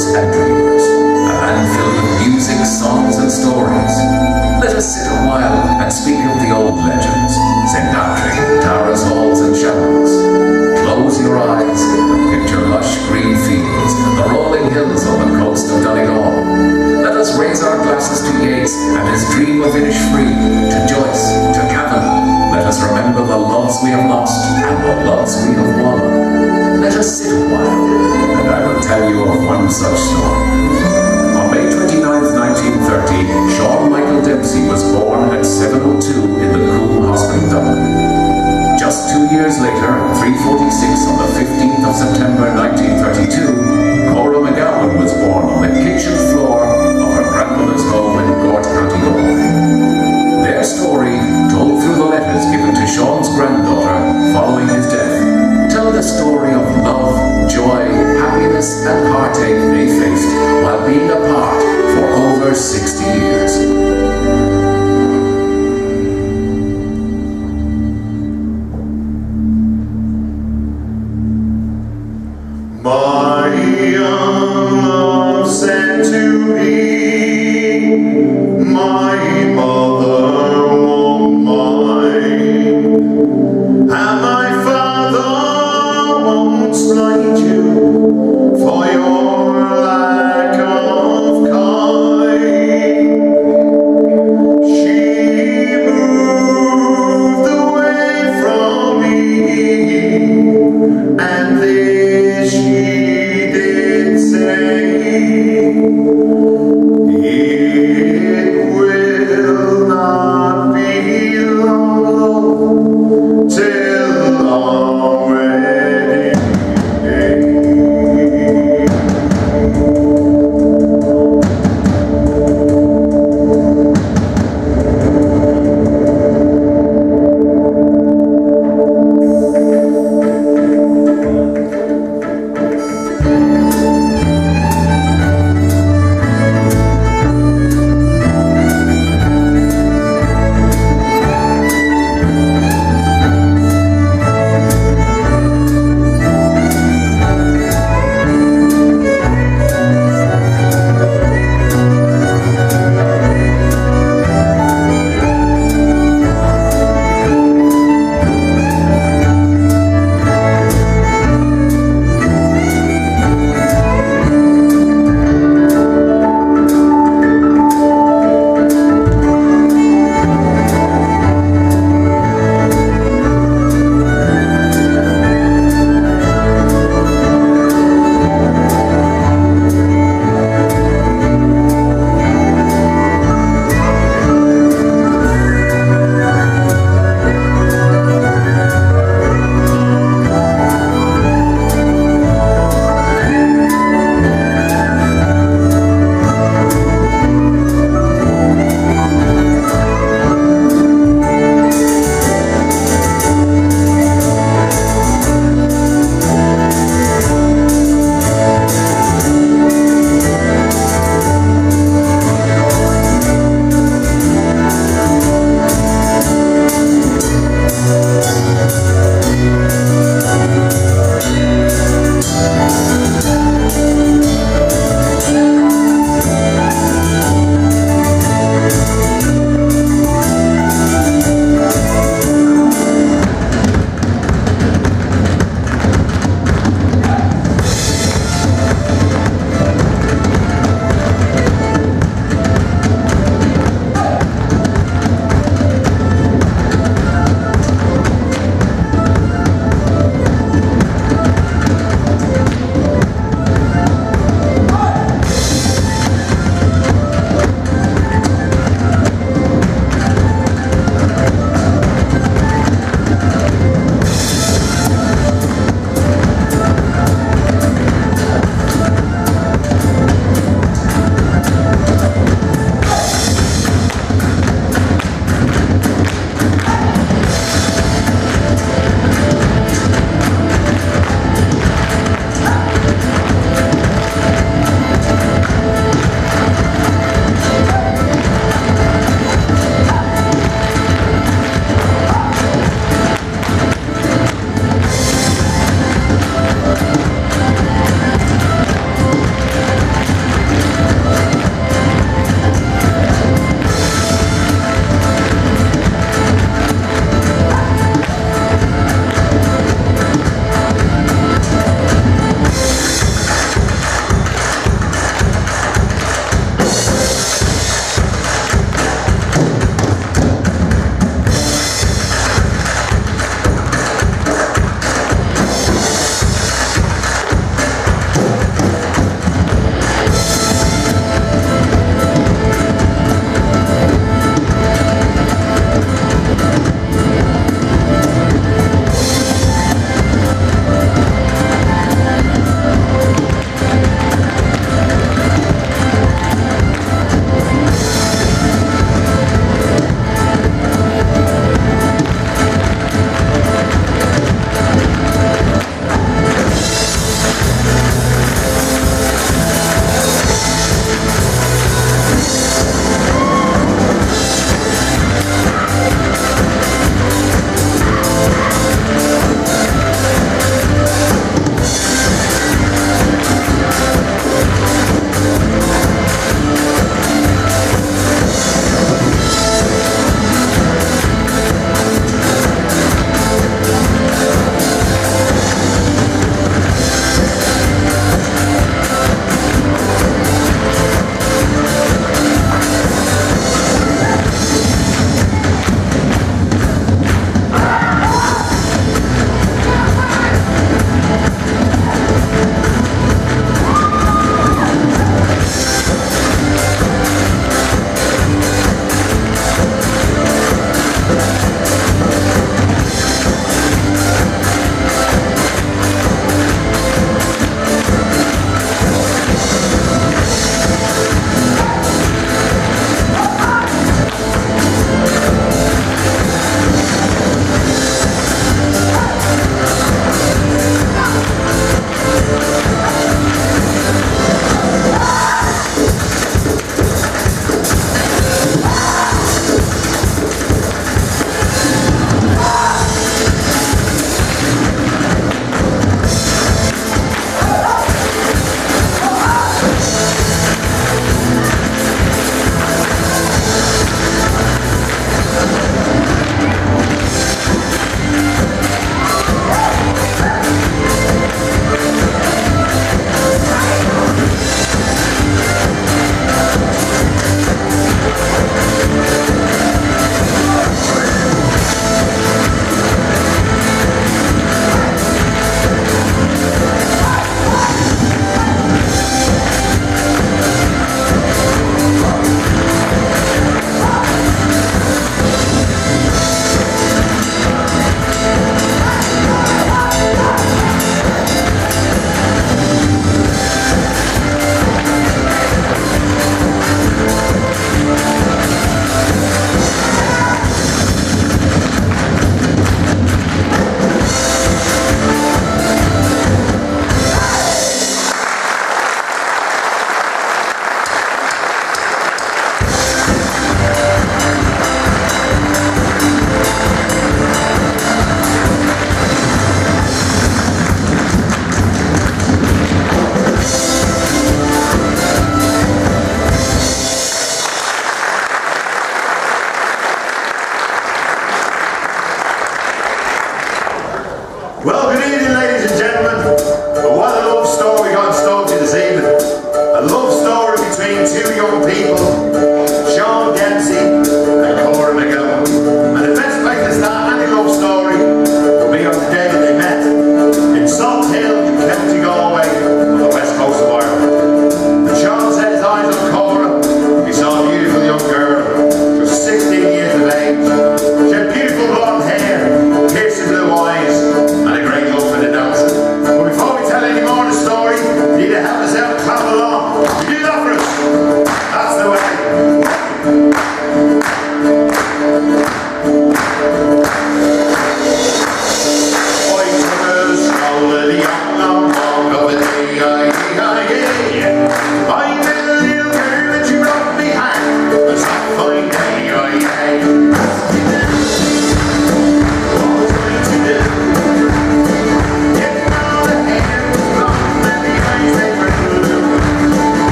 heroes and dreamers, a land filled with music, songs and stories. Let us sit a while and speak of the old legends, St. Patrick, Tara's halls and shamrocks. Close your eyes and picture lush green fields, the rolling hills on the coast of Donegal. Let us raise our glasses to Yeats and his dream of Innisfree, to Joyce, to Cavan. Let us remember the loves we have lost and the loves we have won. Let us sit a while, and I will tell you of one such story. On May 29th, 1930, Sean Michael Dempsey was born at 7:02 in the Coombe Hospital, Dublin. Just 2 years later, at 3:46 on the 15th of September 1932, Cora McGowan was born on the kitchen floor of her grandmother's home in Gort, County Galway. Their story, told through the letters given to Sean's granddaughter following his death, tell the story of love, joy, happiness and heartache they faced while being apart for over 60 years. My young love sent to me, my mother won't mind, and my father won't slight you for your lack of kind. She moved away from me, and this she did say, it will not be long till our wedding day.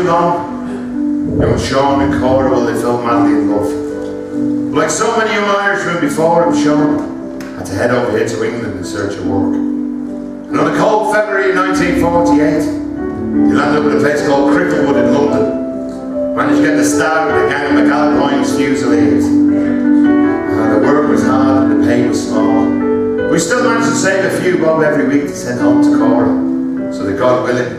long. Young Sean and Cora, well, they fell madly in love. But like so many young Irishmen before him, Sean had to head over here to England in search of work. And on a cold February 1948, he landed up at a place called Cricklewood in London. Managed to get the start with a gang of McAlpine's Fusiliers. The work was hard and the pay was small. But we still managed to save a few bob every week to send home to Cora, so that God willing,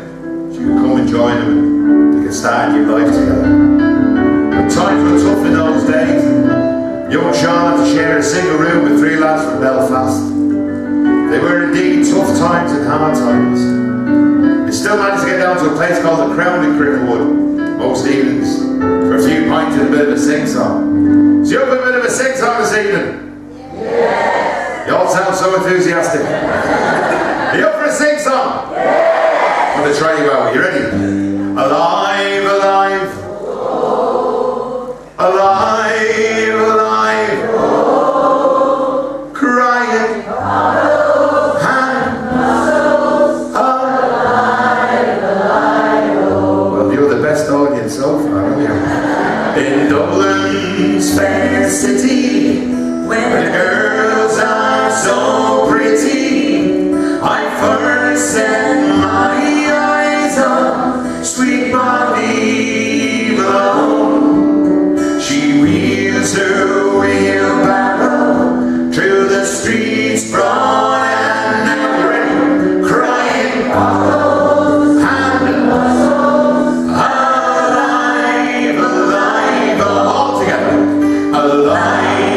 she could come and join him and they could start a new life together. And times were tough in those days. Young Sean had to share a single room with 3 lads from Belfast. They were indeed tough times and hard times. They still managed to get down to a place called the Crown in Cricklewood most evenings for a few pints and a bit of a sing-song. So you up for a bit of a sing-song this evening? Yes! You all sound so enthusiastic. Are you up for a sing-song? Yes! I'm going to try you out. Are you ready? Alive, alive. Alive, alive. Crying. Audience so far, aren't you? In Dublin's fair city, where the girls are so pretty, I first set my eyes on sweet Bobby Malone. She wheels her wheelbarrow through the streets broad and narrow, crying, alive,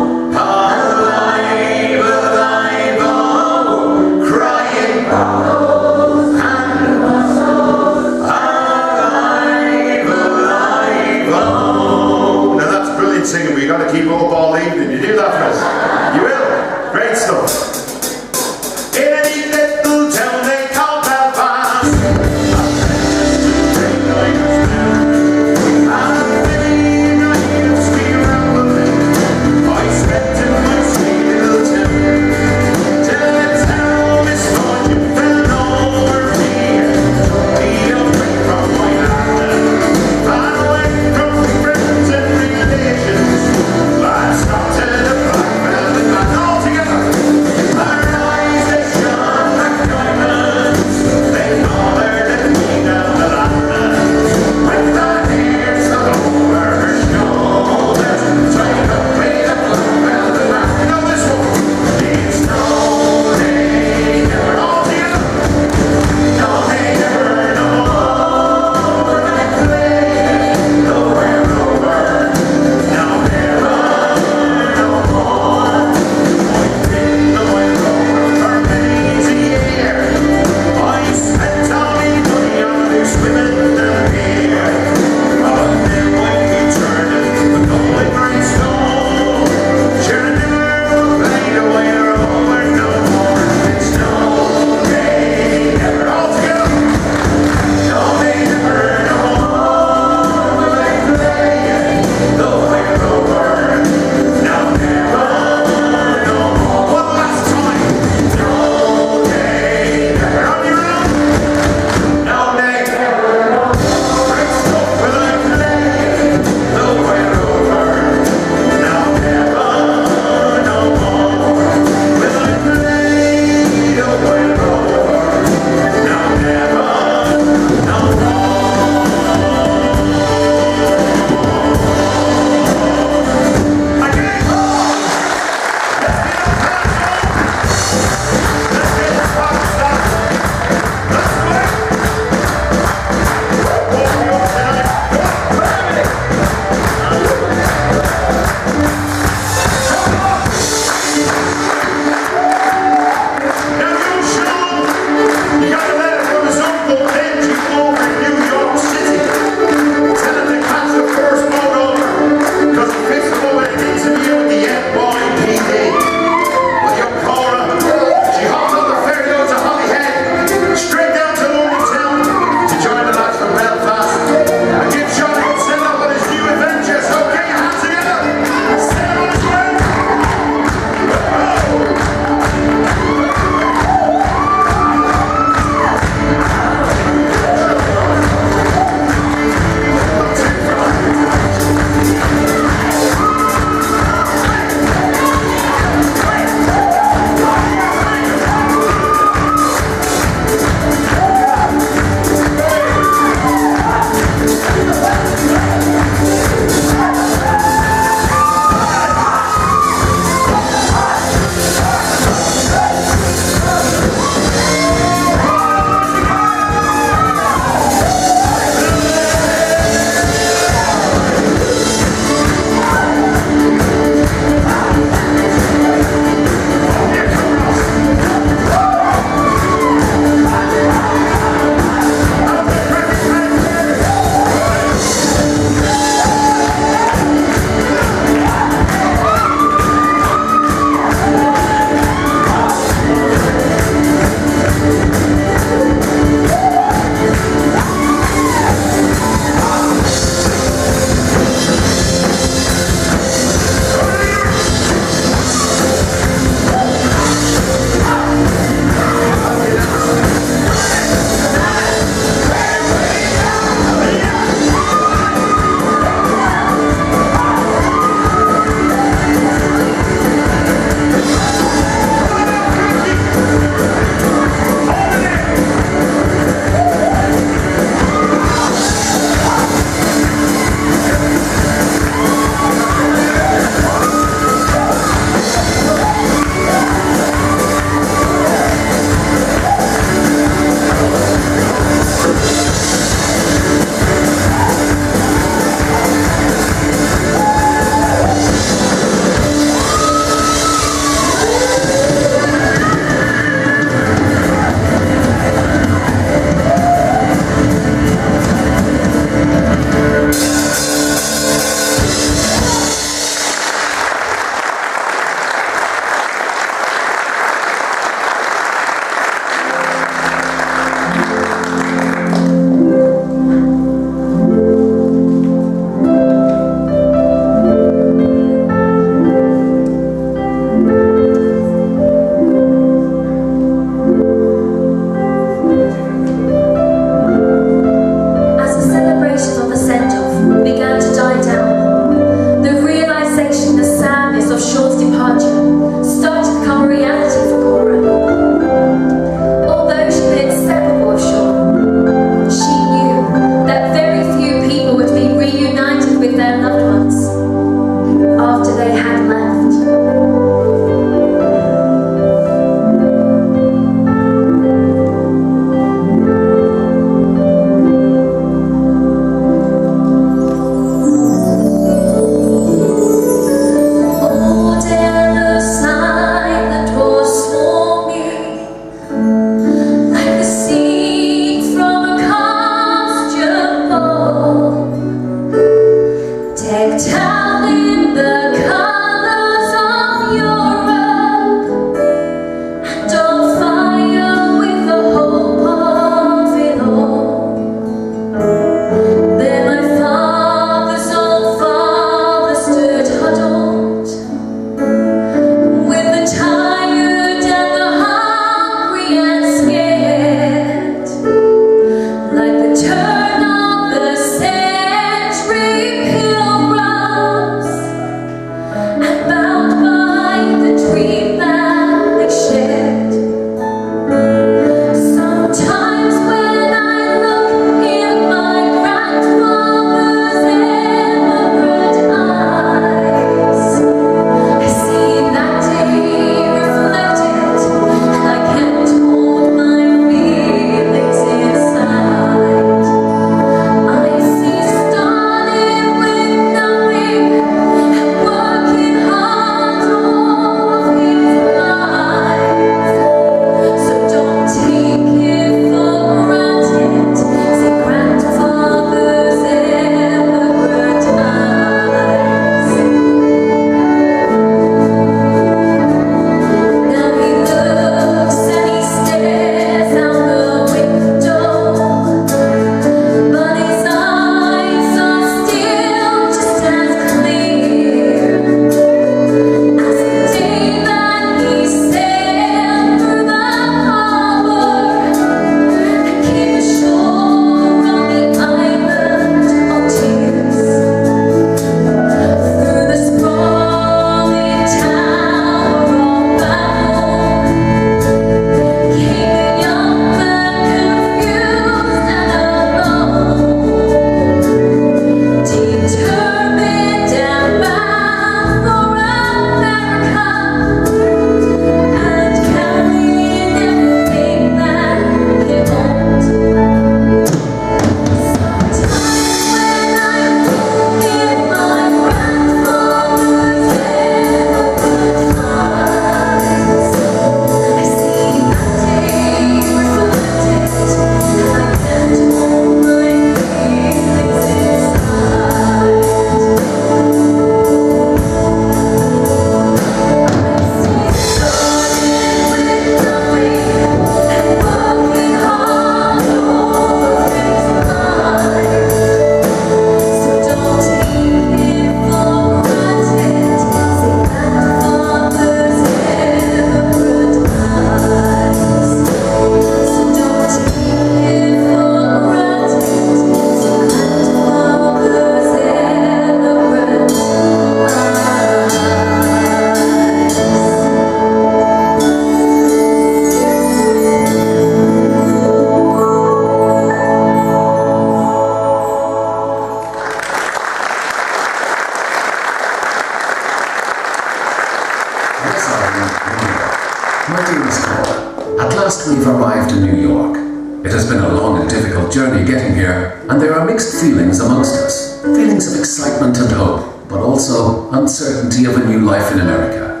last we've arrived in New York. It has been a long and difficult journey getting here, and there are mixed feelings amongst us. Feelings of excitement and hope, but also uncertainty of a new life in America.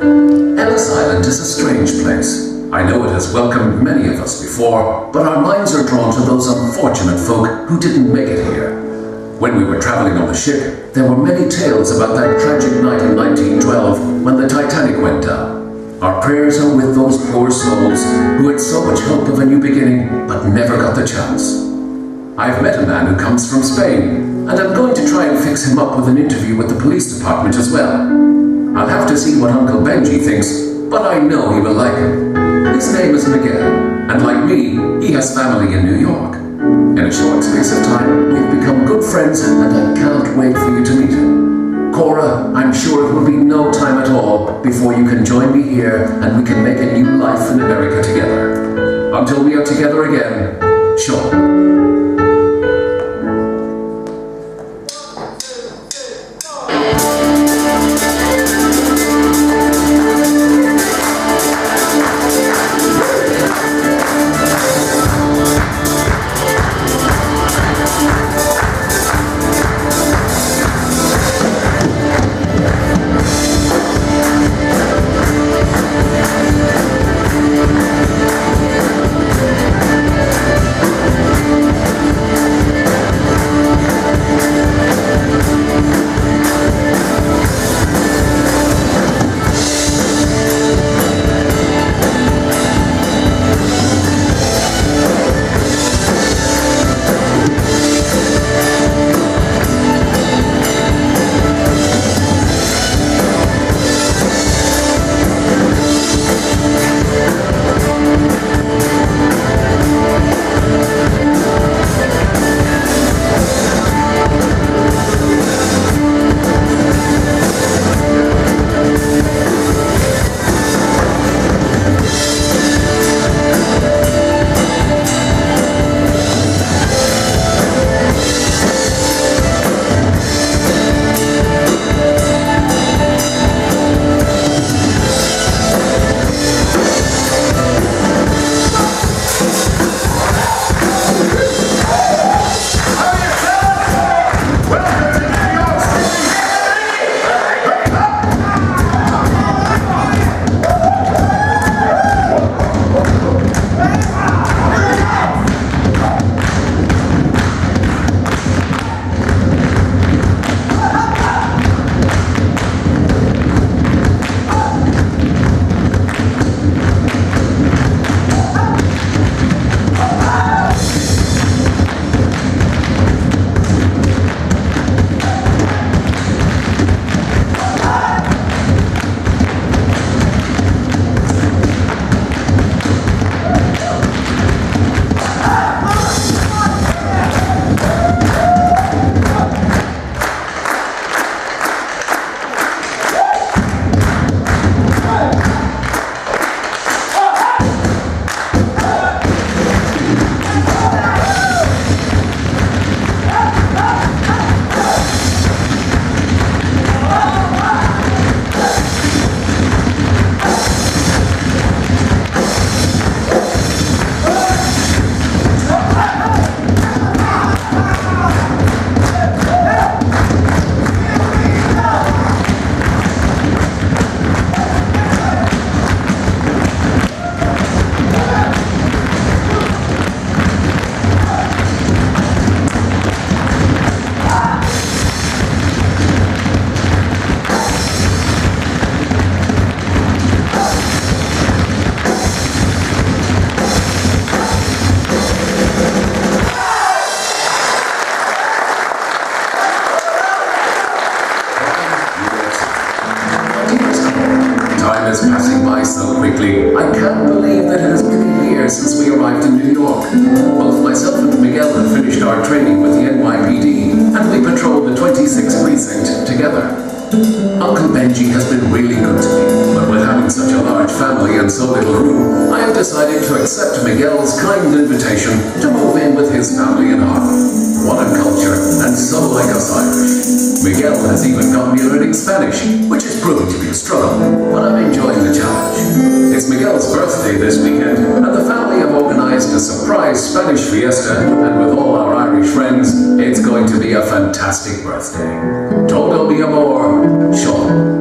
Ellis Island is a strange place. I know it has welcomed many of us before, but our minds are drawn to those unfortunate folk who didn't make it here. When we were traveling on the ship, there were many tales about that tragic night in 1912 when the Titanic went down. Our prayers are with those poor souls who had so much hope of a new beginning but never got the chance. I've met a man who comes from Spain, and I'm going to try and fix him up with an interview with the police department as well. I'll have to see what Uncle Benji thinks, but I know he will like him. His name is Miguel, and like me, he has family in New York. In a short space of time, we've become good friends, and I cannot wait for you to meet him. Cora, I'm sure it will be no time at all before you can join me here and we can make a new life in America together. Until we are together again, Sean. I can't believe that it has been a year since we arrived in New York. Both myself and Miguel have finished our training with the NYPD, and we patrolled the 26th precinct together. Uncle Benji has been really good to me, but with having such a large family and so little room, I have decided to accept Miguel's kind invitation to move in with his family in Harlem. What a culture, and so like us Irish. Miguel has even got me learning Spanish, which is proving to be a struggle, but I'm enjoying the challenge. It's Miguel's birthday this weekend, and the family have organized a surprise Spanish fiesta, and with all our Irish friends, it's going to be a fantastic birthday. Todo mi amor, Sean.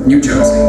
New Jersey.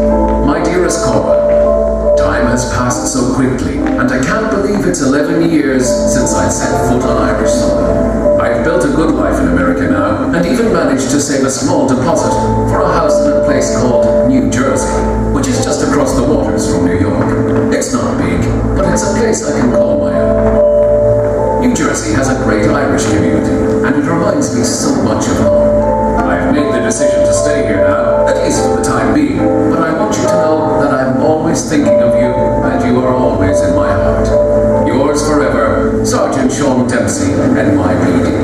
My dearest Cora, time has passed so quickly, and I can't believe it's 11 years since I set foot on Irish soil. I've built a good life in America now, and even managed to save a small deposit for a house in a place called New Jersey, which is just across the waters from New York. It's not big, but it's a place I can call my own. New Jersey has a great Irish community, and it reminds me so much of home. I've made the decision to stay here now, at least for the time being, but I want you to know that I'm always thinking of you, and you are always in my heart. Yours forever, Sergeant Sean Dempsey, NYPD.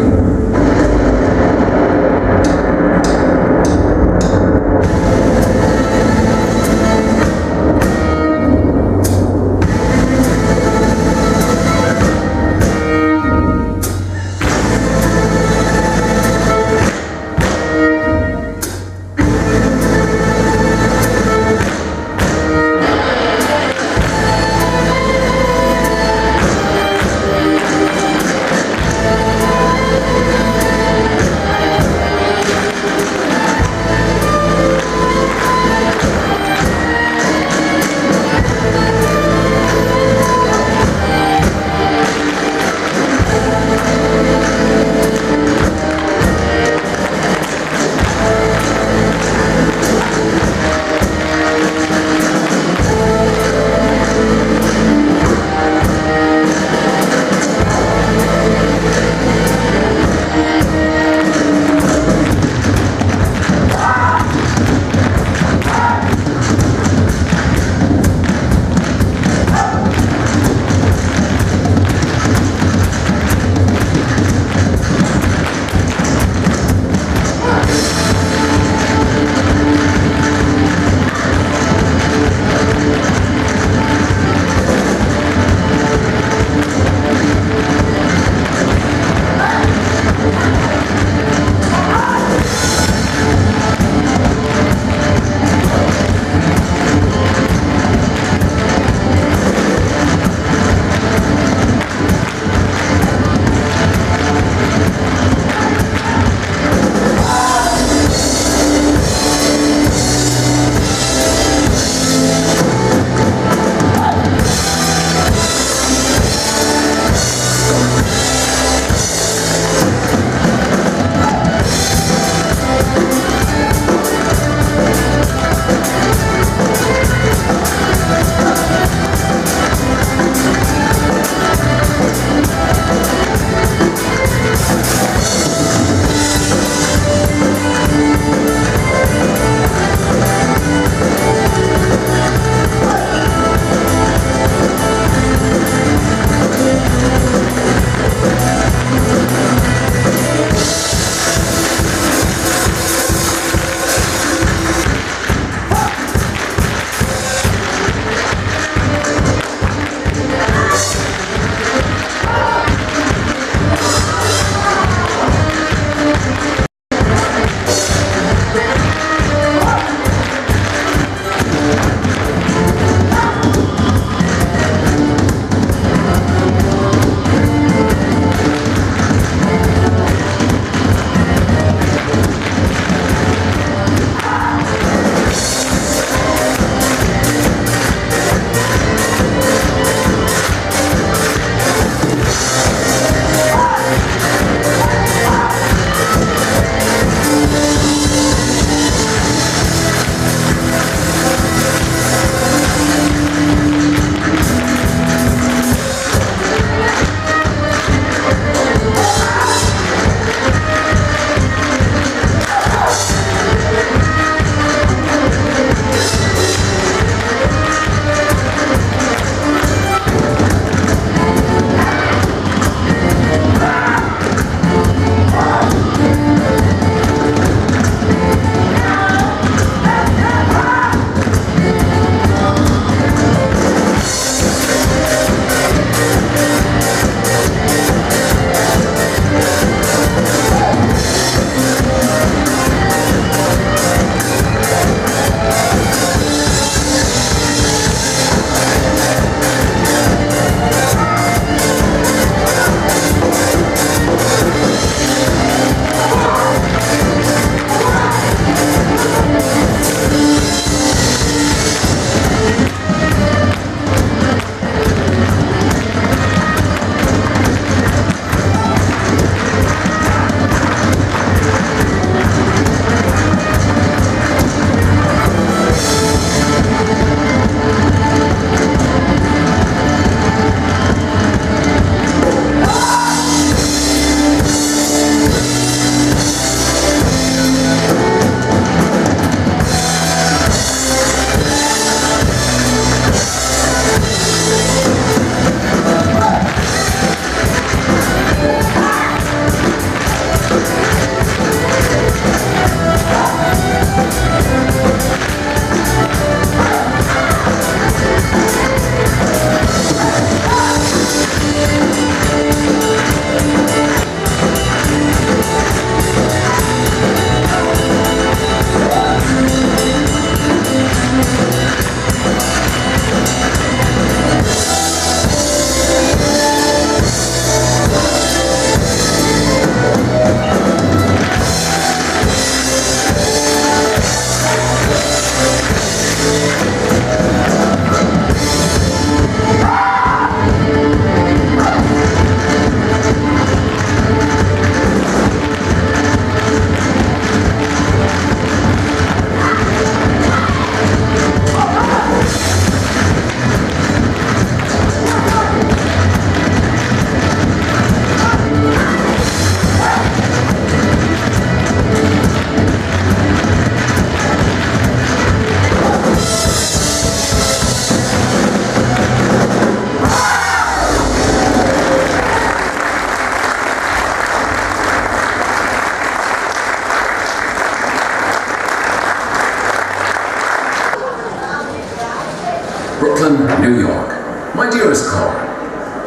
Brooklyn, New York. My dearest Cora,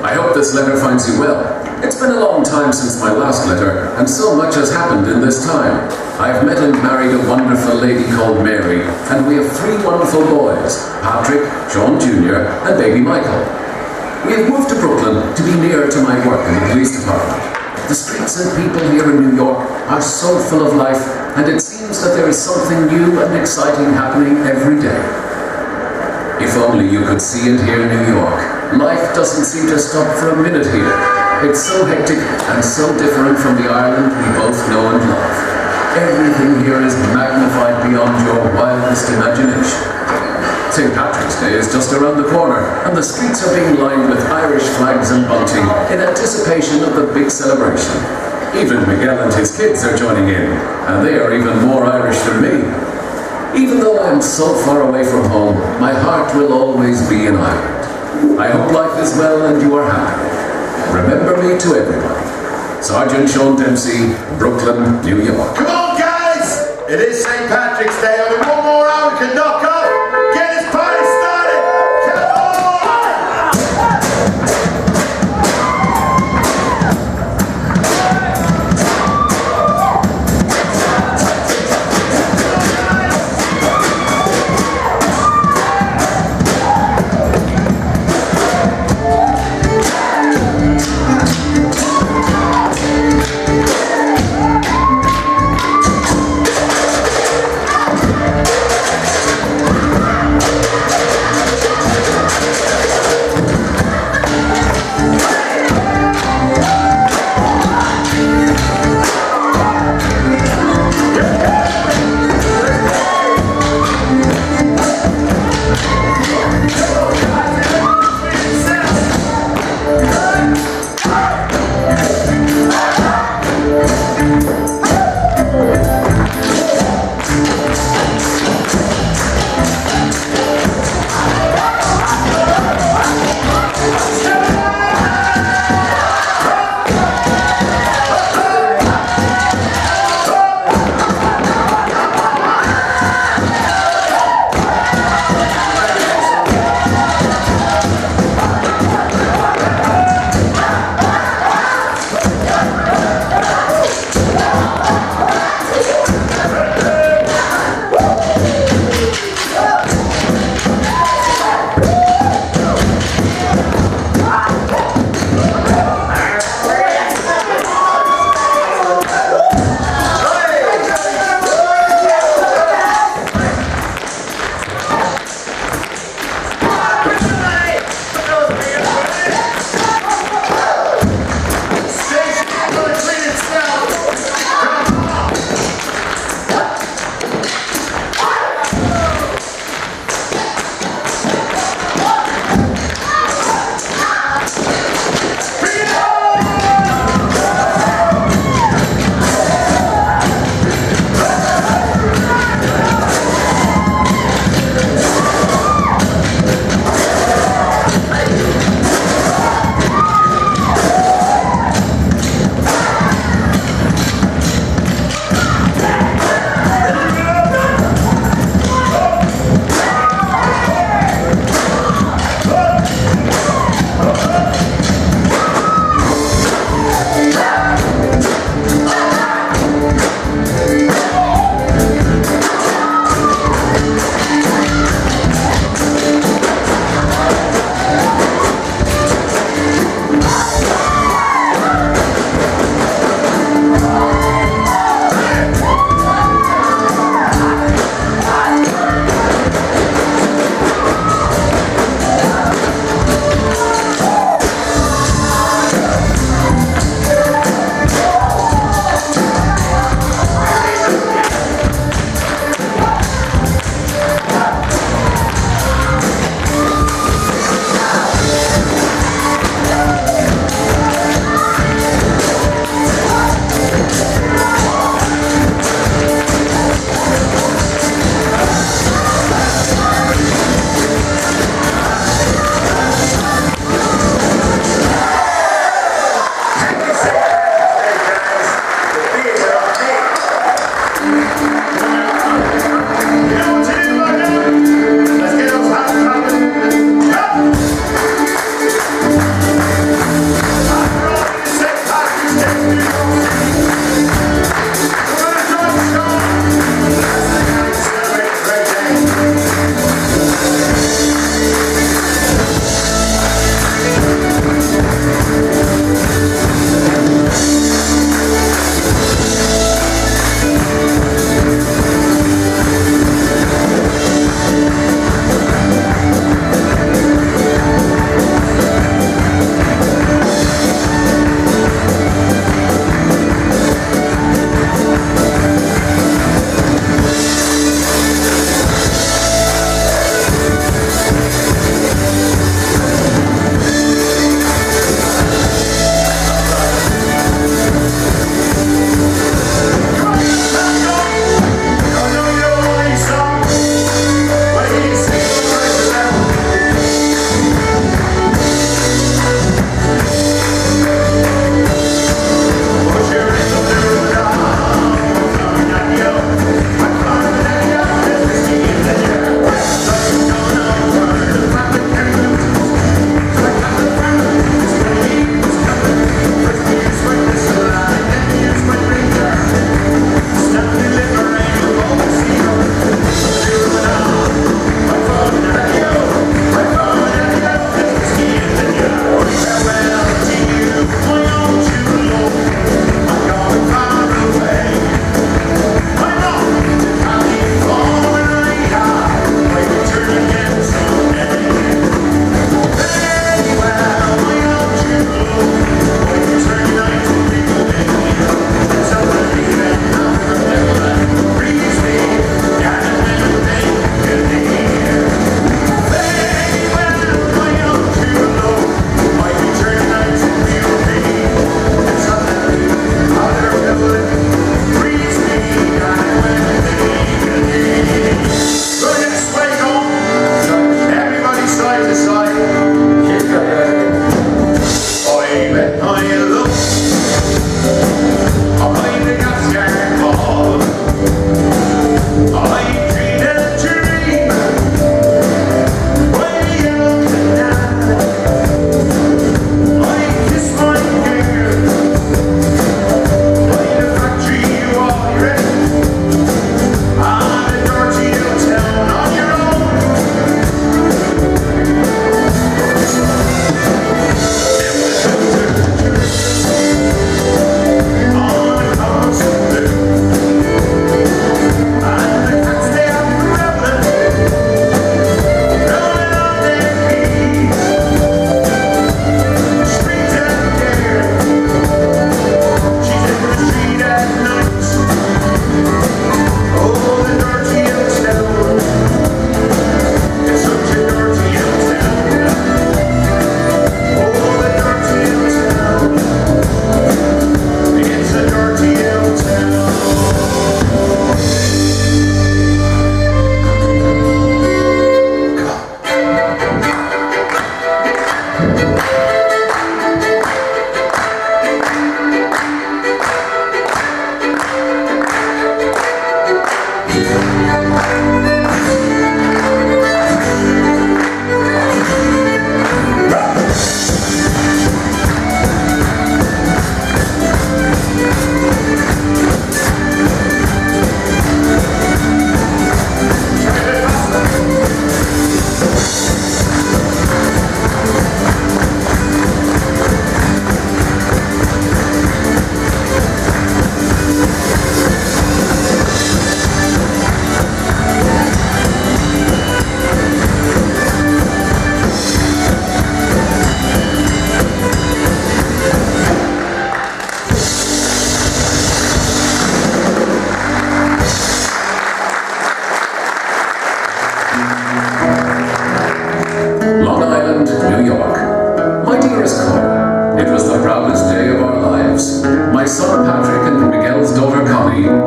I hope this letter finds you well. It's been a long time since my last letter, and so much has happened in this time. I've met and married a wonderful lady called Mary, and we have 3 wonderful boys, Patrick, Sean Jr., and baby Michael. We have moved to Brooklyn to be nearer to my work in the police department. The streets and people here in New York are so full of life, and it seems that there is something new and exciting happening every day. If only you could see and hear New York. Life doesn't seem to stop for a minute here. It's so hectic and so different from the Ireland we both know and love. Everything here is magnified beyond your wildest imagination. St. Patrick's Day is just around the corner, and the streets are being lined with Irish flags and bunting in anticipation of the big celebration. Even Miguel and his kids are joining in, and they are even more Irish than me. Even though I am so far away from home, my heart will always be in Ireland. I hope life is well and you are happy. Remember me to everybody. Sergeant Sean Dempsey, Brooklyn, New York. Come on, guys! It is St. Patrick's Day. Only one more hour we can knock off. Get this party started! Come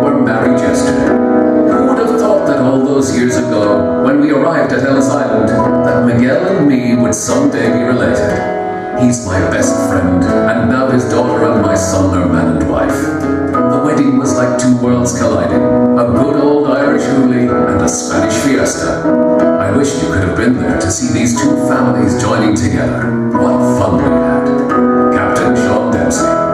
were married yesterday. Who would have thought that all those years ago, when we arrived at Ellis Island, that Miguel and me would someday be related? He's my best friend, and now his daughter and my son are man and wife. The wedding was like two worlds colliding, a good old Irish hoolie and a Spanish fiesta. I wish you could have been there to see these two families joining together. What fun we had. Captain Sean Dempsey.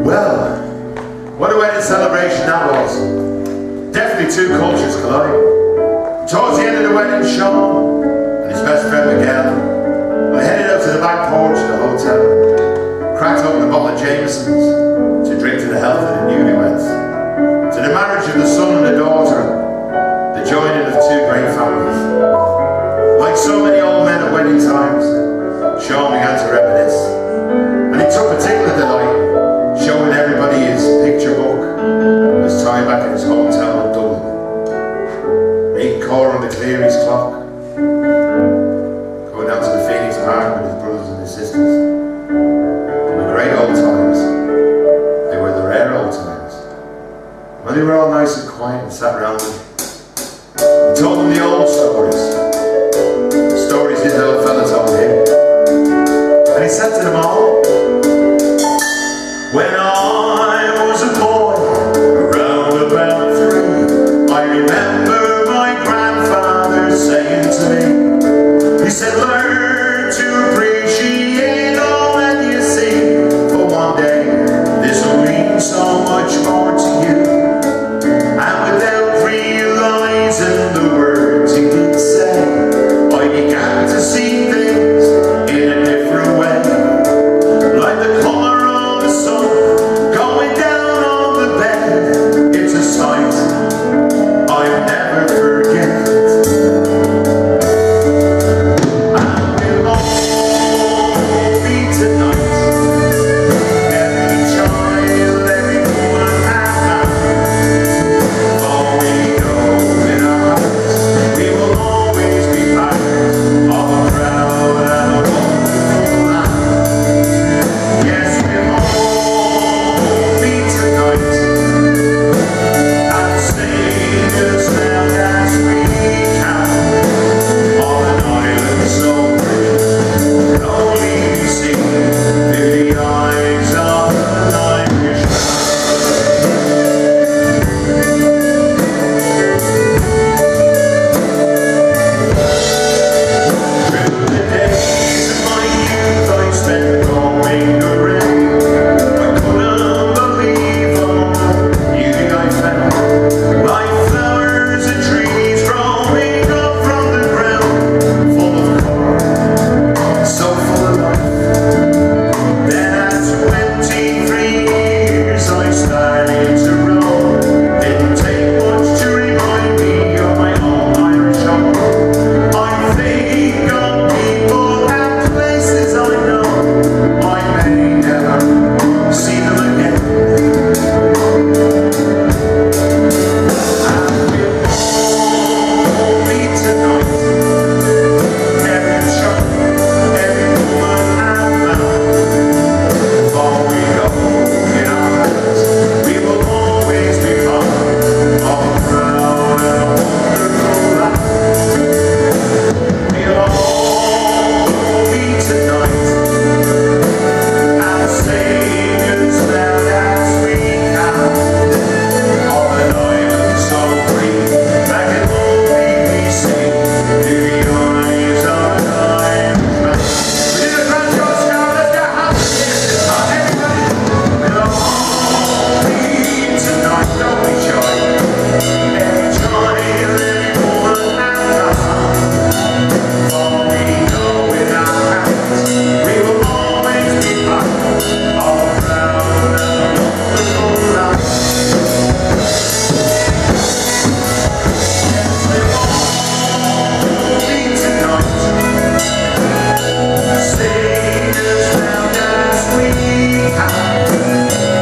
Well, what a wedding celebration that was. Definitely two cultures colliding. Towards the end of the wedding, Sean and his best friend Miguel, they headed out to the back porch of the hotel, cracked open a bottle of Jameson's to drink to the health of the newlyweds, to the marriage of the son and the daughter, the joining of two great families. Like so many old men at wedding times, Sean began to reminisce, and he took particular delight showing everybody his picture book of his time back in his hometown of Dublin. 8 on the Cleary's clock, going down to the Phoenix Park with his brothers and his sisters. They were great old times. They were the rare old times. they were all nice and quiet and sat around me. I told them the old stories. Stories his old fella told him. And he said to them all, when I was a boy, around about 3, I remember my grandfather saying to me, he said, learn to appreciate all that you see, for one day this will mean so much more to you. And without realizing the words he did say, I began to see things in a different way. Like the color of the sun going down on the bed, it's a sight I'll never forget. And we'll all be tonight, every child, every woman and man. All we know in our hearts, we will always be part of a proud and a wonderful land. Yes, we'll all be tonight, and sing as loud as we can, on an island so great, can only be seen through the eyes of an Irish Through the days of my youth I spent going around, I couldn't believe all the beauty I found. Like flowers and trees growing up from the ground, full of color, so full of life. Then at 23 years I started to roam. Didn't take much to remind me of my own Irish home. I think of people and places I know, I may never see them again. And we'll all be tonight, every child, every woman and man. For we know in our hearts, we will always be part of a proud and a wonderful land. We'll all be tonight, and sing as loud as we can, on an island so green that can only be seen through the eyes of an Irishman. We did a grand job, Scar. Let's get happy. Everybody, we'll all be tonight, don't be shy. Every child, every woman and man. For we know in our hearts, we will always be part of a proud and a wonderful land. Yes, we'll all be tonight, sing as loud as we can,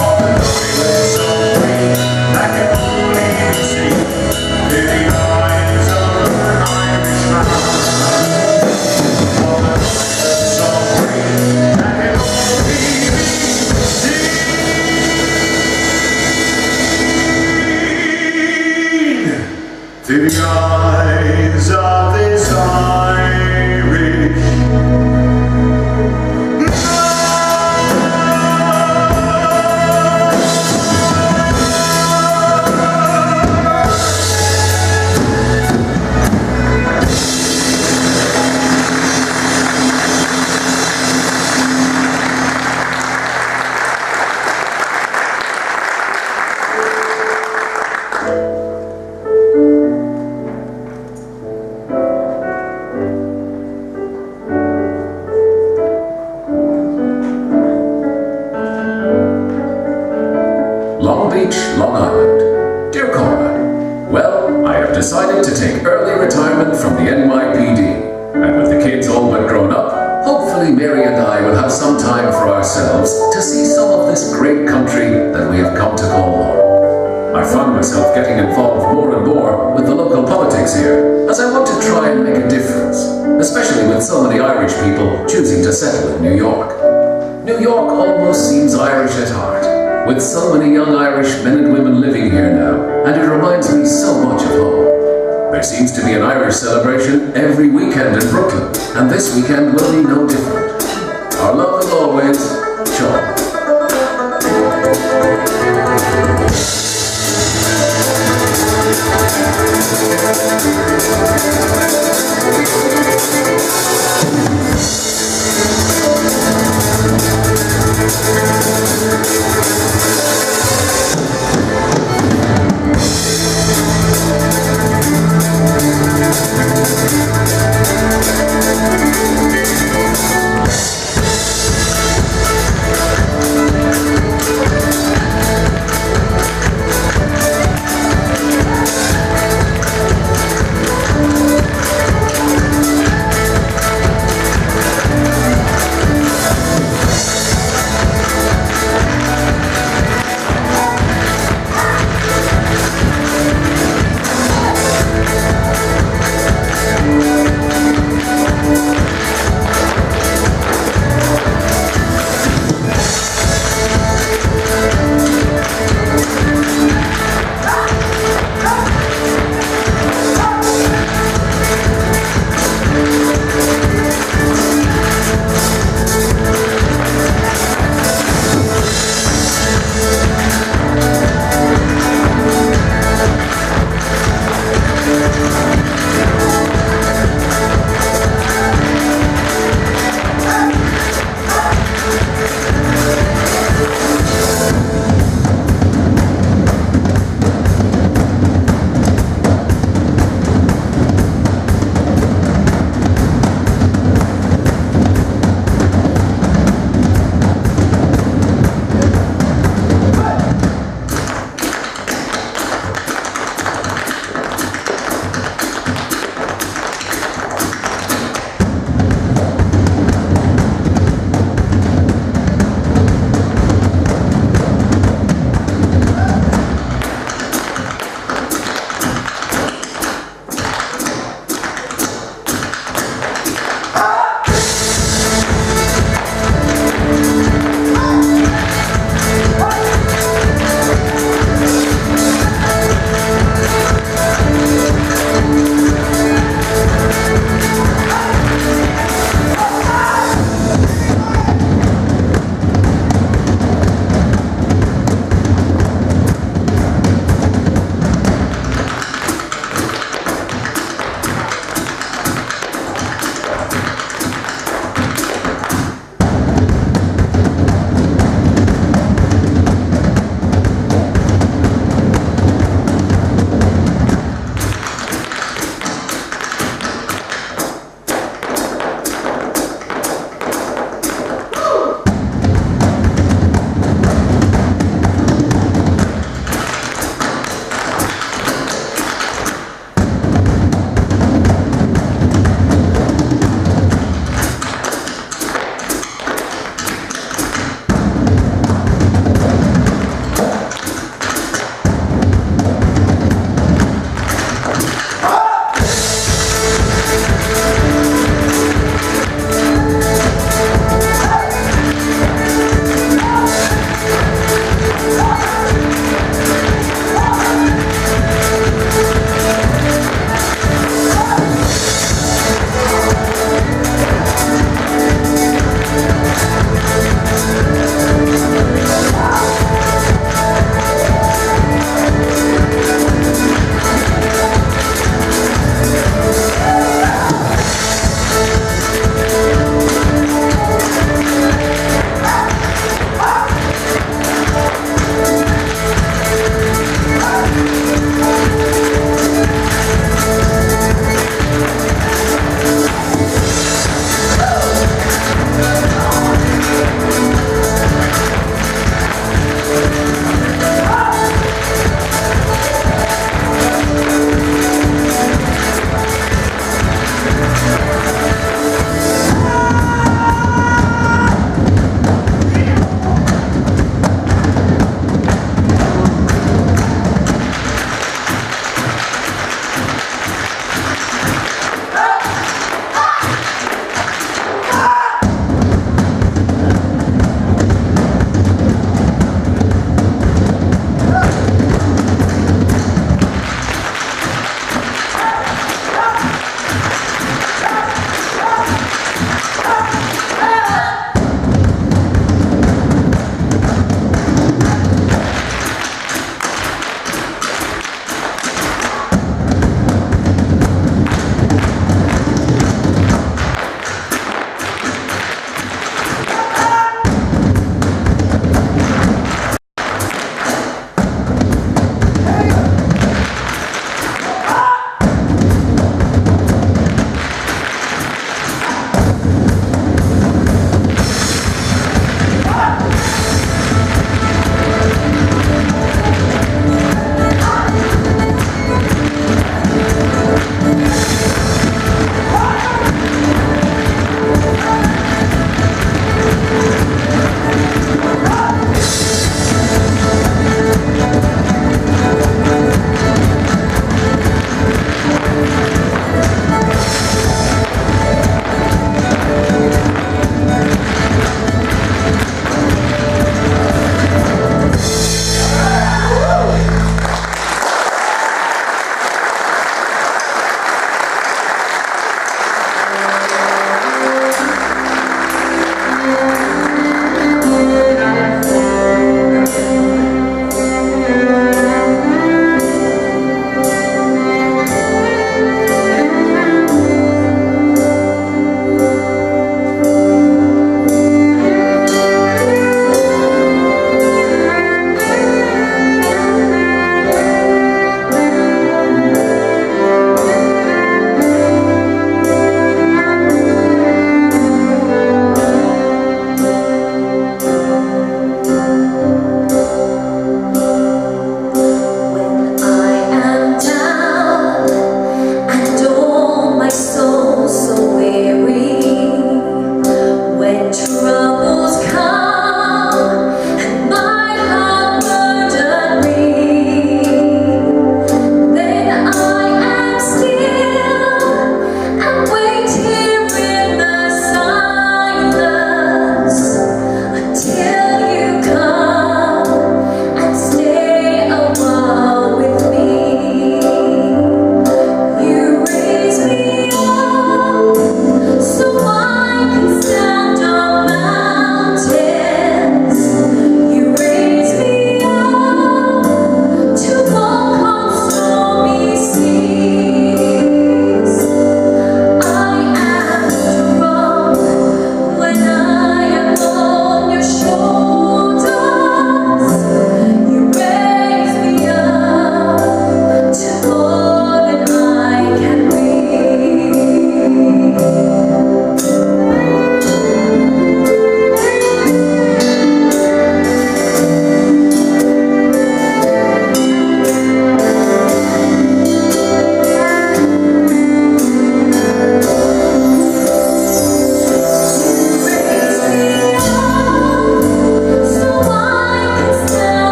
on an island so green that can only be seen through the eyes of an Irishman. On an island so green that can only be seen through the eyes of this Irish man. Long Beach, Long Island. Dear Cora, well, I have decided to take early retirement from the NYPD, and with the kids all but grown up, hopefully Mary and I will have some time for ourselves to see some of this great country that we have come to call home. I find myself getting involved more and more with the local politics here, as I want to try and make a difference, especially with so many Irish people choosing to settle in New York. New York almost seems Irish at heart, with so many young Irish men and women living here now, and it reminds me so much of home. There seems to be an Irish celebration every weekend in Brooklyn, and this weekend will be no different. Our love as always, Sean.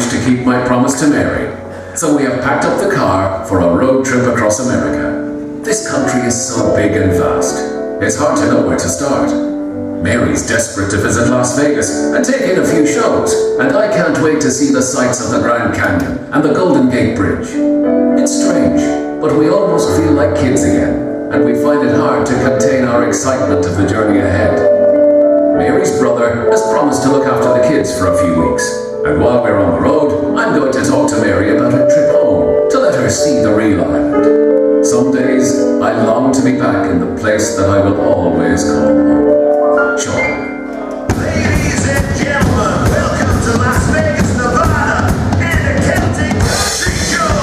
To keep my promise to Mary, so we have packed up the car for a road trip across America. This country is so big and vast, it's hard to know where to start. Mary's desperate to visit Las Vegas and take in a few shows, and I can't wait to see the sights of the Grand Canyon and the Golden Gate Bridge. It's strange, but we almost feel like kids again, and we find it hard to contain our excitement of the journey ahead. Mary's brother has promised to look after the kids for a few weeks. And while we're on the road, I'm going to talk to Mary about her trip home, to let her see the real island. Some days, I long to be back in the place that I will always call home. Sean. Ladies and gentlemen, welcome to Las Vegas, Nevada, and the Celtic Country Show!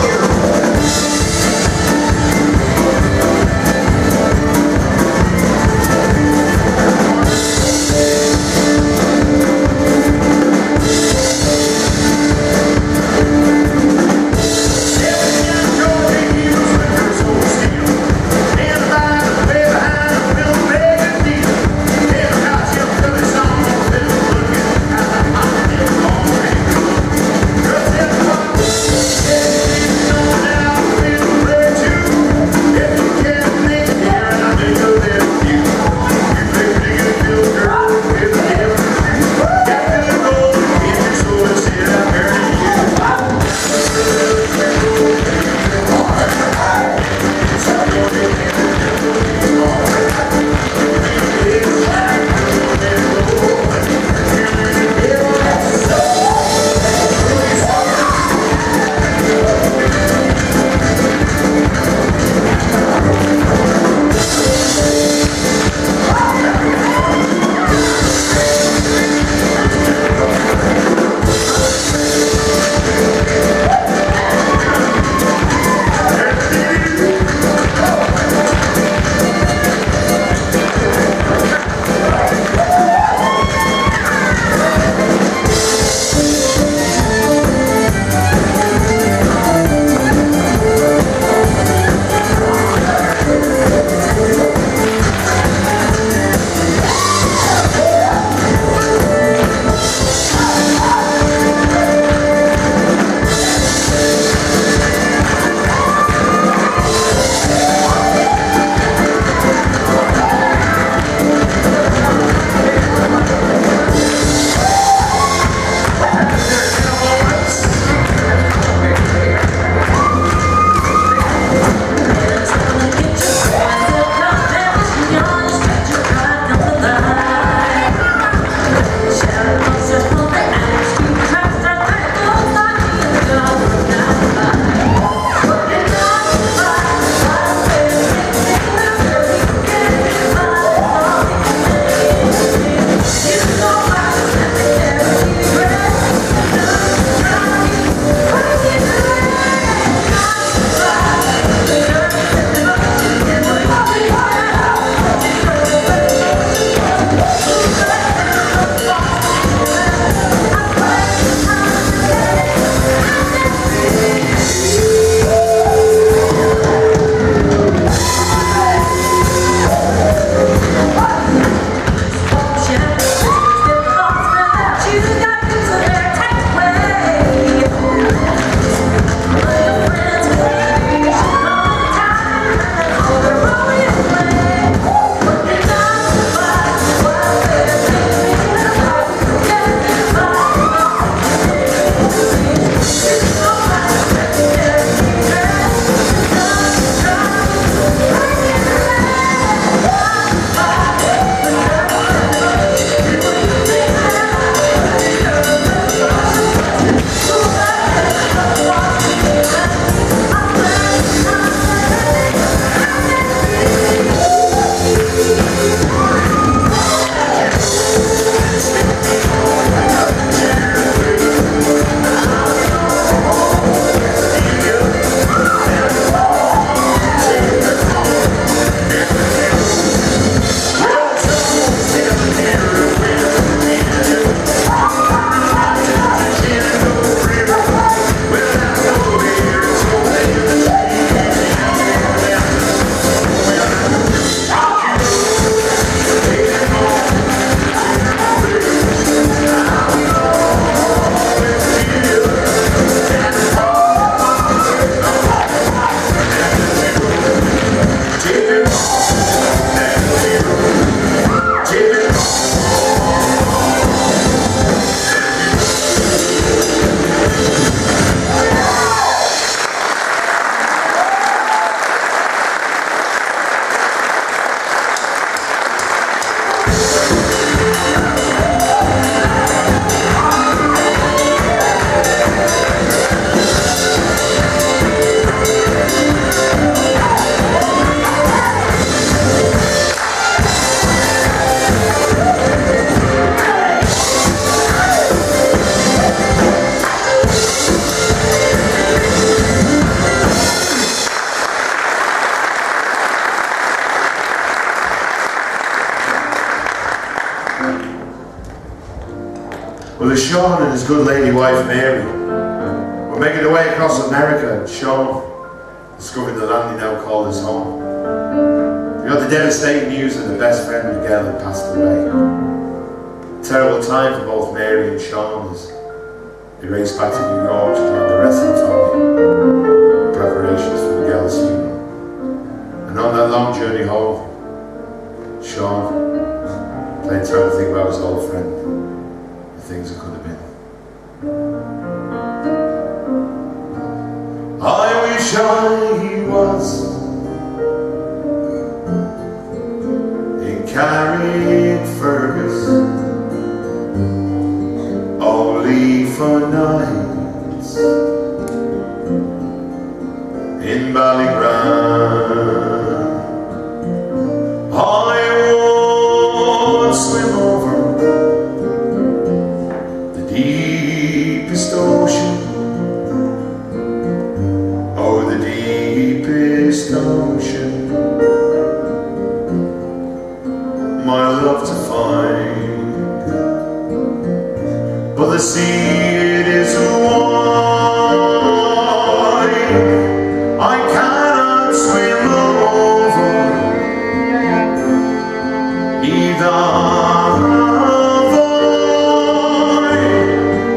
Sean and his good lady wife Mary were making their way across America, and Sean discovered the land he now called his home. He got the devastating news that the best friend Miguel had passed away. Terrible time for both Mary and Sean as they raced back to New York to join the rest of the family. Preparations for Miguel's funeral. And on that long journey home, Sean played trying to think about his old friend, the things that could have been. I wish I was in Carrickfergus, only for nights in Ballygrand. I would swim over the deepest ocean, oh, the deepest ocean, my love to find. But the sea, it is wide, I cannot swim over either.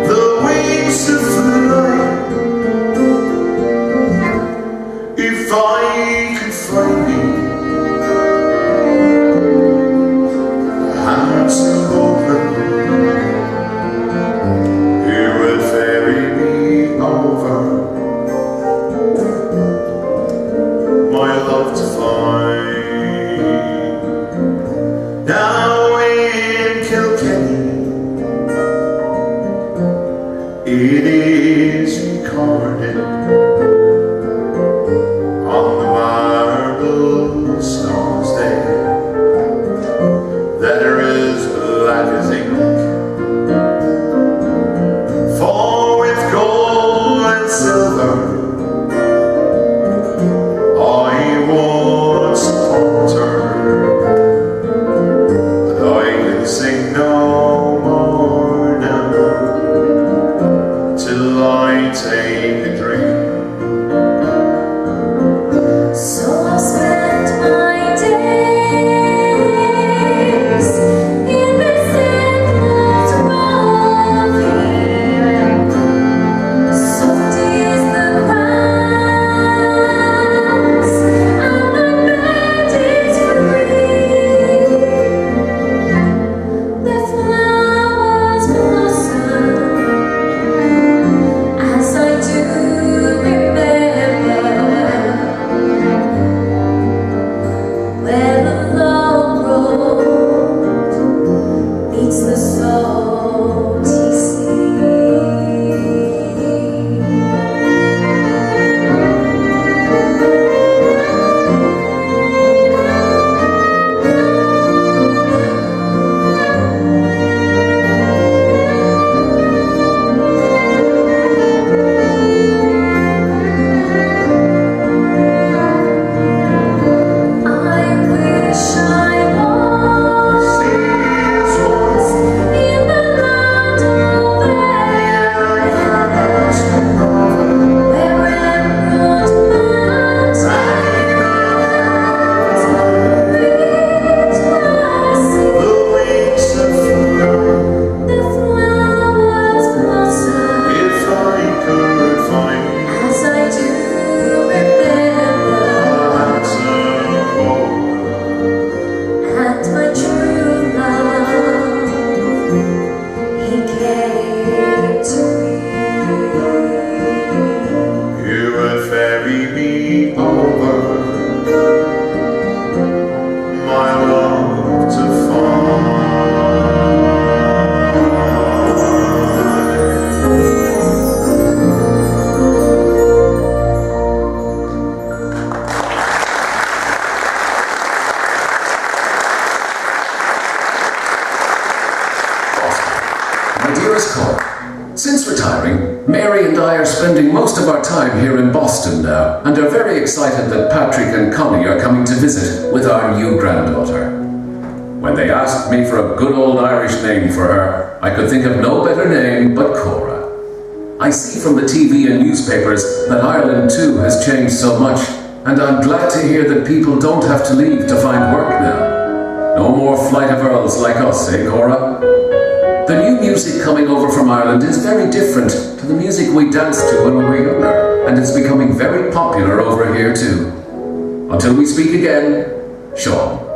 The wings to fly, if I could find me a handsome boatman, it would ferry me over, my love to find. Now in Kilkenny, it is recorded on the marble stones there that there is black as ink, for with gold and silver I would support her, but I can sing no more now till I take a drink. So I spent my days in this endless roving. Soft is the grass, and my bed is free. The flowers blossom as I do remember where the long road meets the salty sea. I wish I was in the land of Erin, where emerald mountains meet the sea. The wings to fly, The flowers blossom if I could find as I do remember, a handsome boatman, and my true love, he came to me. you would ferry me over, my love to find. My dearest Cole, since retiring, Mary and I are spending most of our time here in Boston now, and are very excited that Patrick and Connie are coming to visit with our new granddaughter. When they asked me for a good old Irish name for her, I could think of no better name but Cora. I see from the TV and newspapers that Ireland too has changed so much, and I'm glad to hear that people don't have to leave to find work now. No more flight of earls like us, eh, Cora? The new music coming over from Ireland is very different to the music we danced to when we were younger, and it's becoming very popular over here too. Until we speak again, Sean.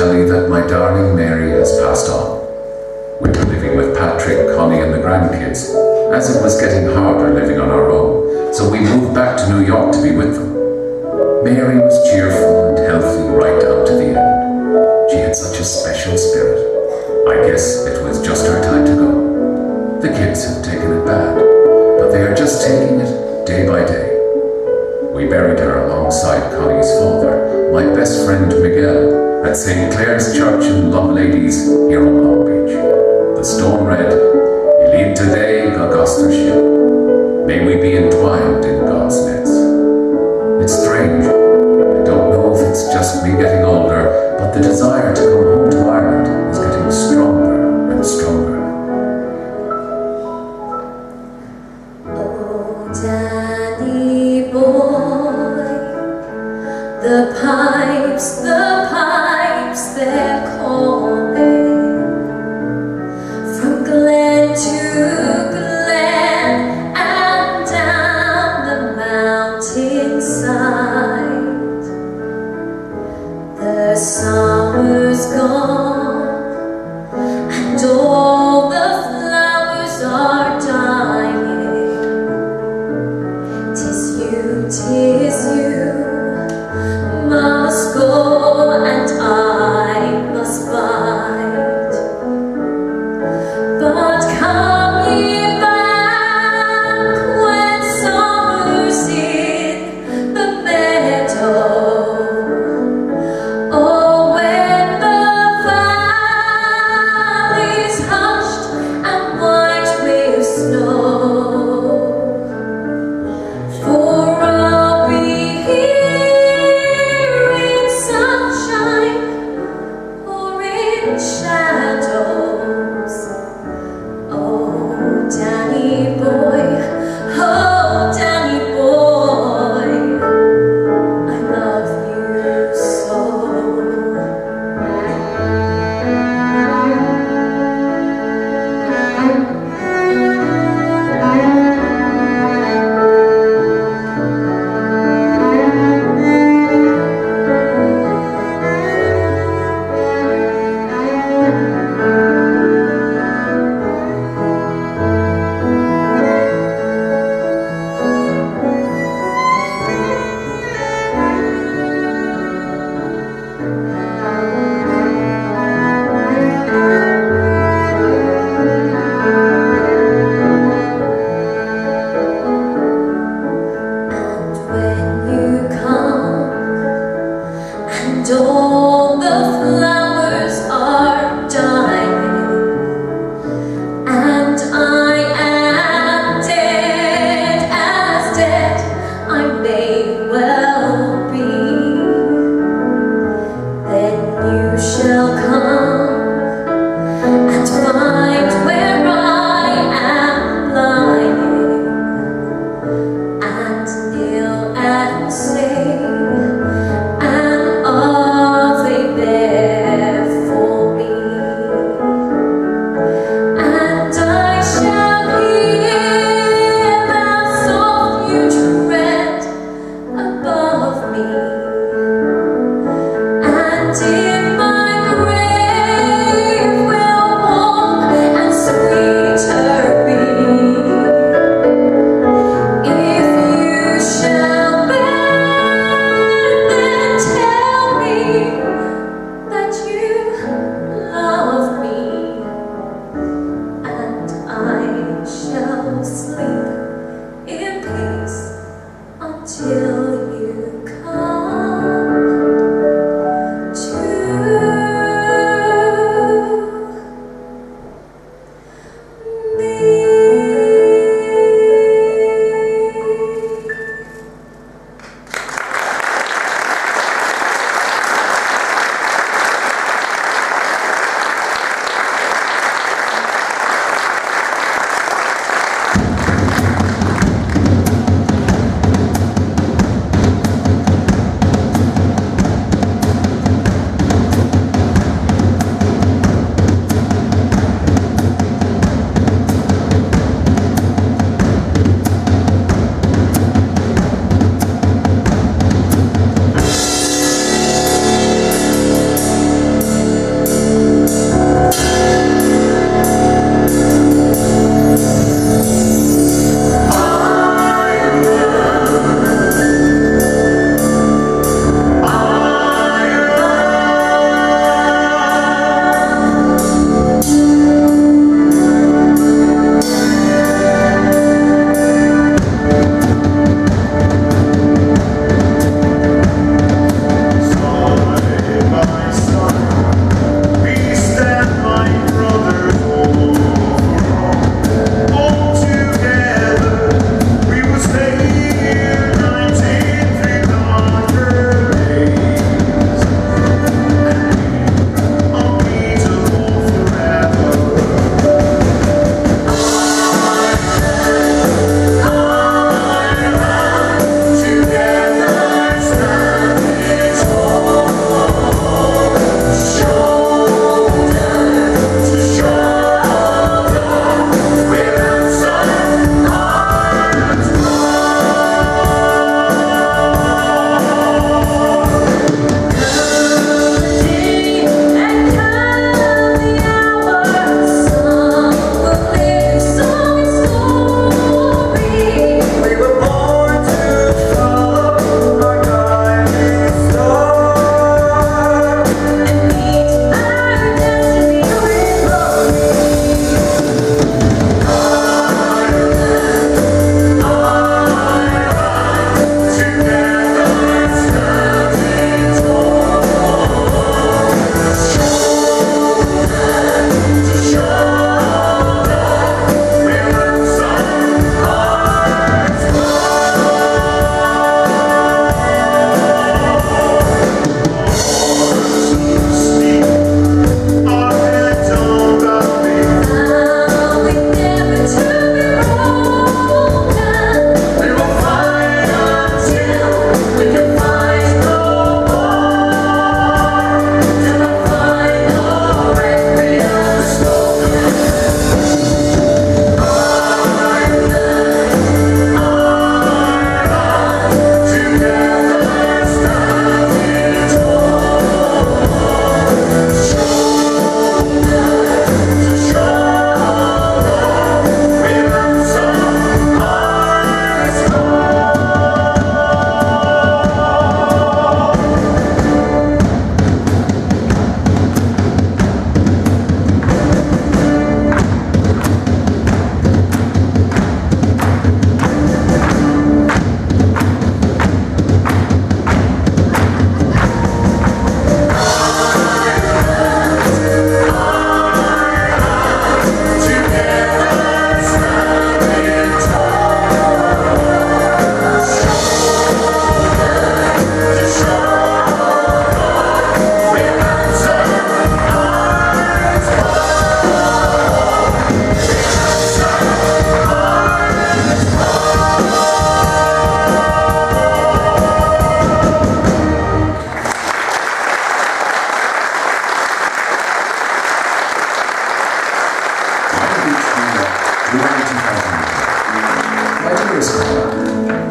tell you that my darling Mary has passed on. We were living with Patrick, Connie and the grandkids, as it was getting harder living on our own, so we moved back to New York to be with them. Mary was cheerful and healthy right down to the end. She had such a special spirit. I guess it was just her time to go. The kids had taken it bad, but they are just taking it day by day. We buried her alongside Connie's father, my best friend Miguel, at St. Clair's Church in Loveladies here on Long Beach. The stone read, "Elid today, Augusta ship. May we be entwined in God's nets." It's strange. I don't know if it's just me getting older, but the desire to come home to Ireland is getting stronger and stronger. Oh, Danny boy, the pipes, they're calling from glen to glen and down the mountainside. The summer's gone and all the flowers are dying. 'Tis you must go and I must bide. But come ye back when summer's in the meadow. Oh, when the valley's hushed and white with snow. For I'll be here in sunshine or in shadows. Oh, Danny boy, I love you so.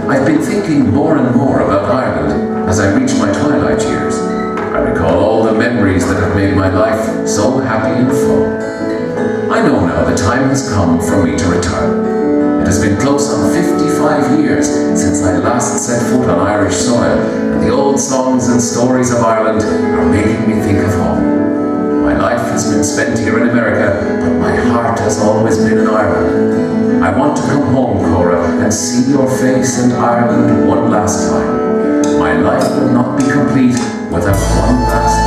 I've been thinking more and more about Ireland as I reach my twilight years. I recall all the memories that have made my life so happy and full. I know now the time has come for me to retire. It has been close on 55 years since I last set foot on Irish soil, and the old songs and stories of Ireland are making me think of home. My life has been spent here in America, but my heart has always been in Ireland. I want to come home, Cora, and see your face and Ireland one last time. My life will not be complete without one last